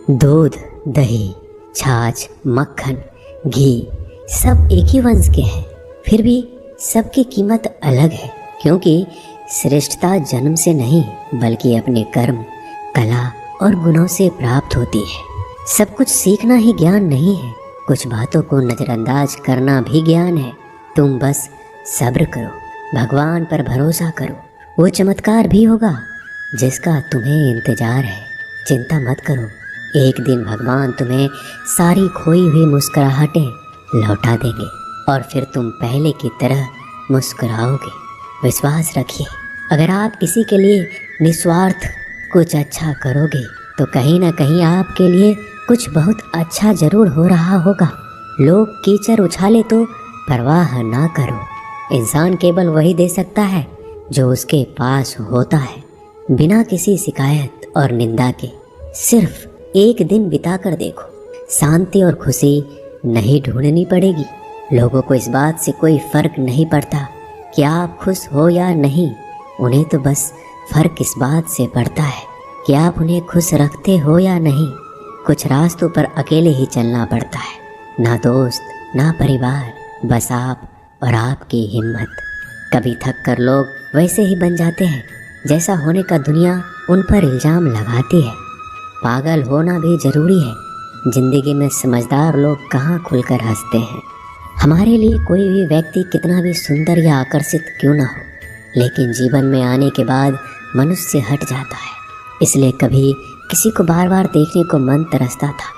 दूध, दही, छाछ, मक्खन, घी सब एक ही वंश के हैं, फिर भी सबकी कीमत अलग है, क्योंकि श्रेष्ठता जन्म से नहीं बल्कि अपने कर्म, कला और गुणों से प्राप्त होती है। सब कुछ सीखना ही ज्ञान नहीं है, कुछ बातों को नज़रअंदाज करना भी ज्ञान है। तुम बस सब्र करो, भगवान पर भरोसा करो, वो चमत्कार भी होगा जिसका तुम्हें इंतजार है। चिंता मत करो, एक दिन भगवान तुम्हें सारी खोई हुई मुस्कुराहटें लौटा देंगे और फिर तुम पहले की तरह मुस्कुराओगे। विश्वास रखिए, अगर आप किसी के लिए निस्वार्थ कुछ अच्छा करोगे तो कहीं ना कहीं आपके लिए कुछ बहुत अच्छा जरूर हो रहा होगा। लोग कीचड़ उछाले तो परवाह ना करो, इंसान केवल वही दे सकता है जो उसके पास होता है। बिना किसी शिकायत और निंदा के सिर्फ एक दिन बिता कर देखो, शांति और खुशी नहीं ढूंढनी पड़ेगी। लोगों को इस बात से कोई फर्क नहीं पड़ता कि आप खुश हो या नहीं, उन्हें तो बस फर्क इस बात से पड़ता है कि आप उन्हें खुश रखते हो या नहीं। कुछ रास्तों पर अकेले ही चलना पड़ता है, ना दोस्त ना परिवार, बस आप और आपकी हिम्मत। कभी थक कर लोग वैसे ही बन जाते हैं जैसा होने का दुनिया उन पर इल्ज़ाम लगाती है। पागल होना भी ज़रूरी है, ज़िंदगी में समझदार लोग कहाँ खुलकर हंसते हैं। हमारे लिए कोई भी व्यक्ति कितना भी सुंदर या आकर्षित क्यों ना हो, लेकिन जीवन में आने के बाद मनुष्य हट जाता है। इसलिए कभी किसी को बार बार देखने को मन तरसता था,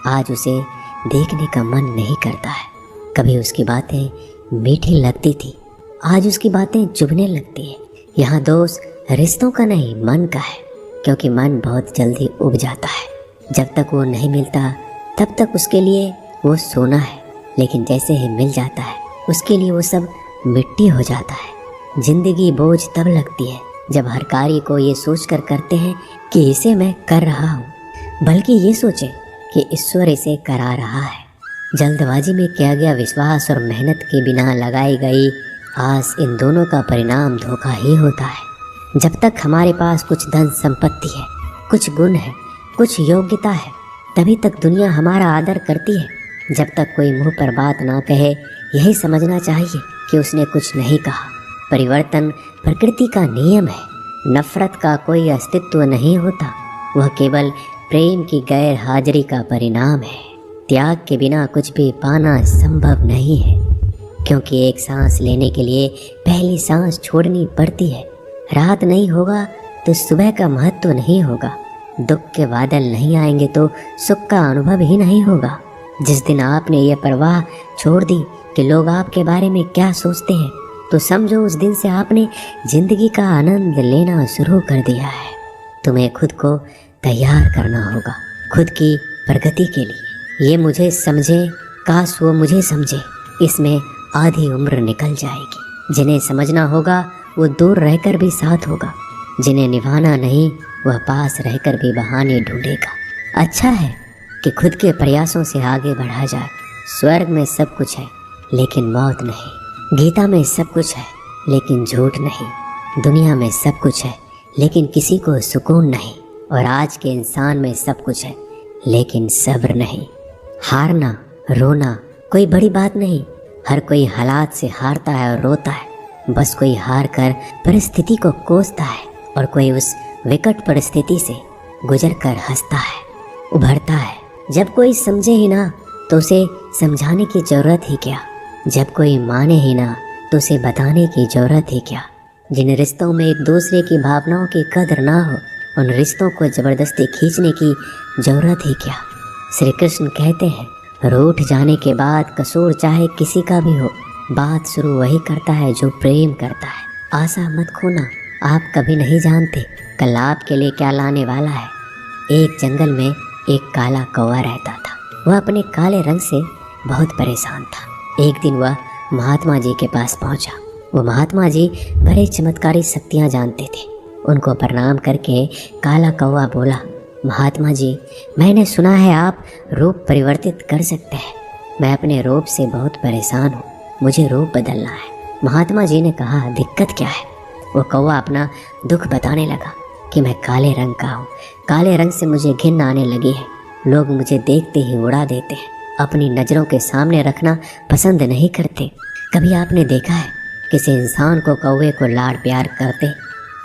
आज उसे देखने का मन नहीं करता है। कभी उसकी बातें मीठी लगती थी, आज उसकी बातें चुभने लगती है। यहाँ दोष रिश्तों का नहीं मन का है, क्योंकि मन बहुत जल्दी उब जाता है। जब तक वो नहीं मिलता तब तक उसके लिए वो सोना है, लेकिन जैसे ही मिल जाता है उसके लिए वो सब मिट्टी हो जाता है। जिंदगी बोझ तब लगती है जब हर कार्य को ये सोचकर करते हैं कि इसे मैं कर रहा हूँ, बल्कि ये सोचें कि ईश्वर इसे करा रहा है। जल्दबाजी में किया गया विश्वास और मेहनत के बिना लगाई गई आस, इन दोनों का परिणाम धोखा ही होता है। जब तक हमारे पास कुछ धन संपत्ति है, कुछ गुण है, कुछ योग्यता है, तभी तक दुनिया हमारा आदर करती है। जब तक कोई मुंह पर बात ना कहे, यही समझना चाहिए कि उसने कुछ नहीं कहा। परिवर्तन प्रकृति का नियम है, नफरत का कोई अस्तित्व नहीं होता, वह केवल प्रेम की गैर हाजिरी का परिणाम है। त्याग के बिना कुछ भी पाना संभव नहीं है, क्योंकि एक सांस लेने के लिए पहली सांस छोड़नी पड़ती है। रात नहीं होगा तो सुबह का महत्व नहीं होगा, दुख के बादल नहीं आएंगे तो सुख का अनुभव ही नहीं होगा। जिस दिन आपने ये परवाह छोड़ दी कि लोग आपके बारे में क्या सोचते हैं, तो समझो उस दिन से आपने जिंदगी का आनंद लेना शुरू कर दिया है। तुम्हें खुद को तैयार करना होगा खुद की प्रगति के लिए। ये मुझे समझे, काश वो मुझे समझे, इसमें आधी उम्र निकल जाएगी। जिन्हें समझना होगा वो दूर रहकर भी साथ होगा, जिन्हें निभाना नहीं वह पास रहकर भी बहाने ढूंढेगा। अच्छा है कि खुद के प्रयासों से आगे बढ़ा जाए। स्वर्ग में सब कुछ है लेकिन मौत नहीं, गीता में सब कुछ है लेकिन झूठ नहीं, दुनिया में सब कुछ है लेकिन किसी को सुकून नहीं, और आज के इंसान में सब कुछ है लेकिन सब्र नहीं। हारना रोना कोई बड़ी बात नहीं, हर कोई हालात से हारता है और रोता है। बस कोई हार कर परिस्थिति को कोसता है और कोई उस विकट परिस्थिति से गुजर कर हंसता है, उभरता है। जब कोई समझे ही ना तो उसे समझाने की ज़रूरत ही क्या, जब कोई माने ही ना तो उसे बताने की ज़रूरत ही क्या। जिन रिश्तों में एक दूसरे की भावनाओं की कदर ना हो, उन रिश्तों को ज़बरदस्ती खींचने की ज़रूरत ही क्या। श्री कृष्ण कहते हैं, रूठ जाने के बाद कसूर चाहे किसी का भी हो, बात शुरू वही करता है जो प्रेम करता है। आशा मत खोना, आप कभी नहीं जानते कल आपके लिए क्या लाने वाला है। एक जंगल में एक काला कौवा रहता था। वह अपने काले रंग से बहुत परेशान था। एक दिन वह महात्मा जी के पास पहुंचा। वो महात्मा जी बड़े चमत्कारी शक्तियां जानते थे। उनको प्रणाम करके काला कौवा बोला, महात्मा जी, मैंने सुना है आप रूप परिवर्तित कर सकते हैं। मैं अपने रूप से बहुत परेशान हूँ, मुझे रूप बदलना है। महात्मा जी ने कहा, दिक्कत क्या है? वो कौवा अपना दुख बताने लगा कि मैं काले रंग का हूँ, काले रंग से मुझे घिन आने लगी है, लोग मुझे देखते ही उड़ा देते हैं, अपनी नज़रों के सामने रखना पसंद नहीं करते। कभी आपने देखा है किसी इंसान को कौवे को लाड प्यार करते?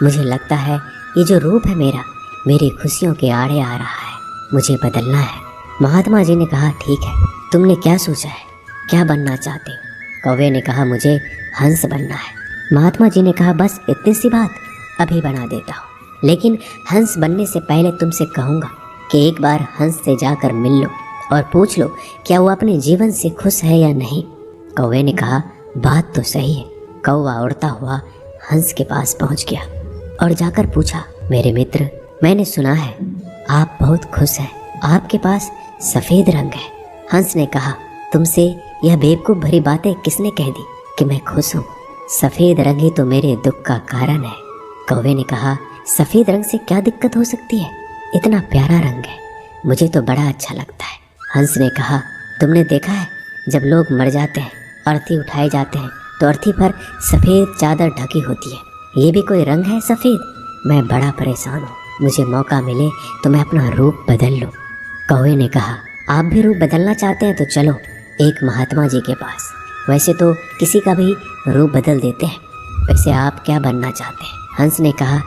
मुझे लगता है ये जो रूप है मेरा, मेरी खुशियों के आड़े आ रहा है, मुझे बदलना है। महात्मा जी ने कहा, ठीक है, तुमने क्या सोचा है, क्या बनना चाहते हो? कौवे ने कहा, मुझे हंस बनना है। महात्मा जी ने कहा, बस इतनी सी बात, अभी बना देता हूँ। लेकिन हंस बनने से पहले तुमसे कहूँगा कि एक बार हंस से जाकर मिल लो और पूछ लो क्या वो अपने जीवन से खुश है या नहीं। कौवे ने कहा, बात तो सही है। कौवा उड़ता हुआ हंस के पास पहुँच गया और जाकर पूछा, मेरे मित्र, मैंने सुना है आप बहुत खुश हैं, आपके पास सफ़ेद रंग है। हंस ने कहा, तुमसे यह बेवकूफ़ भरी बातें किसने कह दी कि मैं खुश हूँ? सफ़ेद रंग ही तो मेरे दुख का कारण है। कौवे ने कहा, सफ़ेद रंग से क्या दिक्कत हो सकती है, इतना प्यारा रंग है, मुझे तो बड़ा अच्छा लगता है। हंस ने कहा, तुमने देखा है जब लोग मर जाते हैं, अर्थी उठाए जाते हैं तो अर्थी पर सफ़ेद चादर ढकी होती है, ये भी कोई रंग है सफ़ेद? मैं बड़ा परेशान हूँ, मुझे मौका मिले तो मैं अपना रूप बदल लूँ। कौवे ने कहा, आप भी रूप बदलना चाहते हैं तो चलो एक महात्मा जी के पास, वैसे तो किसी का भी रूप बदल देते हैं, वैसे आप क्या बनना चाहते हैं? हंस ने कहा,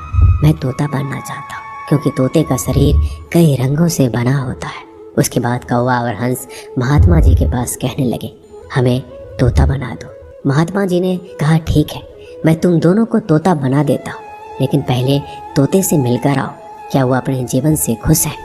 मैं तोता बनना चाहता हूँ, क्योंकि तोते का शरीर कई रंगों से बना होता है। उसके बाद कौवा और हंस महात्मा जी के पास कहने लगे, हमें तोता बना दो। महात्मा जी ने कहा, ठीक है, मैं तुम दोनों को तोता बना देता हूँ, लेकिन पहले तोते से मिलकर आओ, क्या वो अपने जीवन से खुश है?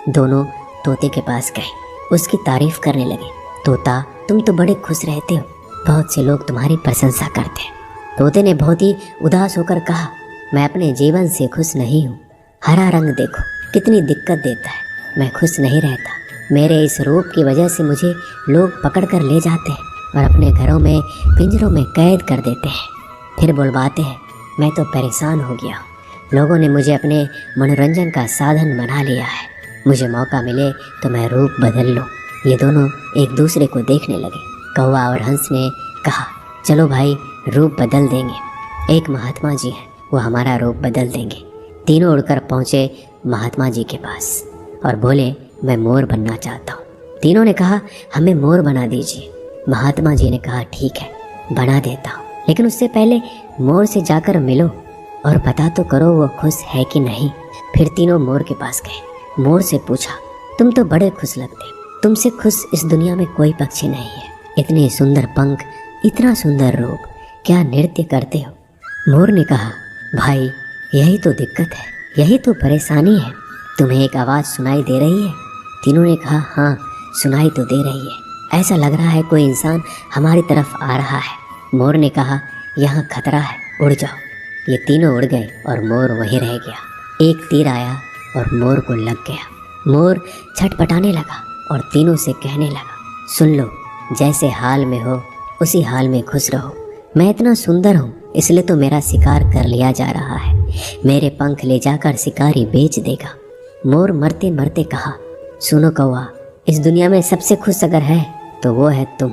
दोनों तोते के पास गए, उसकी तारीफ करने लगे। तोता, तुम तो बड़े खुश रहते हो, बहुत से लोग तुम्हारी प्रशंसा करते हैं। तोते ने बहुत ही उदास होकर कहा, मैं अपने जीवन से खुश नहीं हूँ, हरा रंग देखो कितनी दिक्कत देता है, मैं खुश नहीं रहता। मेरे इस रूप की वजह से मुझे लोग पकड़ कर ले जाते हैं और अपने घरों में पिंजरों में कैद कर देते हैं, फिर बुलवाते हैं। मैं तो परेशान हो गया हूँ, लोगों ने मुझे अपने मनोरंजन का साधन बना लिया है, मुझे मौका मिले तो मैं रूप बदल लूँ। ये दोनों एक दूसरे को देखने लगे। कौवा और हंस ने कहा, चलो भाई, रूप बदल देंगे, एक महात्मा जी हैं, वो हमारा रूप बदल देंगे। तीनों उड़कर पहुँचे महात्मा जी के पास और बोले, मैं मोर बनना चाहता हूँ। तीनों ने कहा, हमें मोर बना दीजिए। महात्मा जी ने कहा, ठीक है, बना देता हूँ, लेकिन उससे पहले मोर से जाकर मिलो और पता तो करो वो खुश है कि नहीं। फिर तीनों मोर के पास गए। मोर से पूछा, तुम तो बड़े खुश लगते, तुमसे खुश इस दुनिया में कोई पक्षी नहीं है, इतने सुंदर पंख, इतना सुंदर रूप, क्या नृत्य करते हो? मोर ने कहा, भाई यही तो दिक्कत है, यही तो परेशानी है, तुम्हें एक आवाज़ सुनाई दे रही है? तीनों ने कहा, हाँ सुनाई तो दे रही है, ऐसा लग रहा है कोई इंसान हमारी तरफ आ रहा है। मोर ने कहा, यहाँ खतरा है, उड़ जाओ। ये तीनों उड़ गए और मोर वहीं रह गया। एक तीर आया और मोर को लग गया। मोर छटपटाने लगा और तीनों से कहने लगा, सुन लो, जैसे हाल में हो उसी हाल में खुश रहो। मैं इतना सुंदर हूँ इसलिए तो मेरा शिकार कर लिया जा रहा है, मेरे पंख ले जाकर शिकारी बेच देगा। मोर मरते मरते कहा, सुनो कौवा, इस दुनिया में सबसे खुश अगर है तो वो है तुम।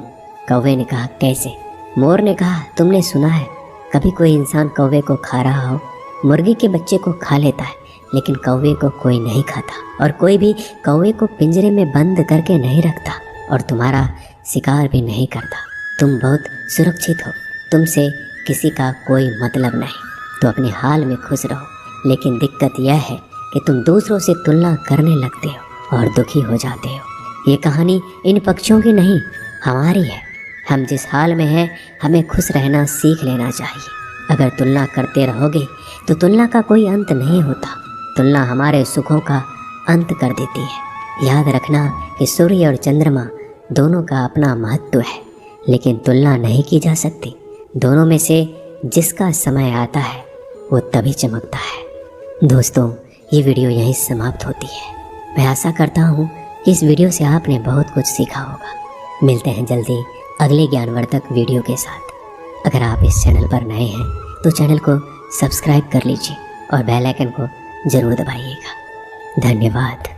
कौवे ने कहा, कैसे? मोर ने कहा, तुमने सुना है कभी कोई इंसान कौवे को खा रहा हो? मुर्गी के बच्चे को खा लेता है, लेकिन कौवे को कोई नहीं खाता, और कोई भी कौवे को पिंजरे में बंद करके नहीं रखता और तुम्हारा शिकार भी नहीं करता। तुम बहुत सुरक्षित हो, तुमसे किसी का कोई मतलब नहीं, तो अपने हाल में खुश रहो। लेकिन दिक्कत यह है कि तुम दूसरों से तुलना करने लगते हो और दुखी हो जाते हो। ये कहानी इन पक्षियों की नहीं, हमारी है। हम जिस हाल में हैं हमें खुश रहना सीख लेना चाहिए। अगर तुलना करते रहोगे तो तुलना का कोई अंत नहीं होता, तुलना हमारे सुखों का अंत कर देती है। याद रखना कि सूर्य और चंद्रमा दोनों का अपना महत्व है, लेकिन तुलना नहीं की जा सकती। दोनों में से जिसका समय आता है वो तभी चमकता है। दोस्तों, ये वीडियो यहीं समाप्त होती है। मैं आशा करता हूँ कि इस वीडियो से आपने बहुत कुछ सीखा होगा। मिलते हैं जल्दी अगले ज्ञानवर्धक वीडियो के साथ। अगर आप इस चैनल पर नए हैं तो चैनल को सब्सक्राइब कर लीजिए और बेल आइकन को ज़रूर दबाइएगा। धन्यवाद।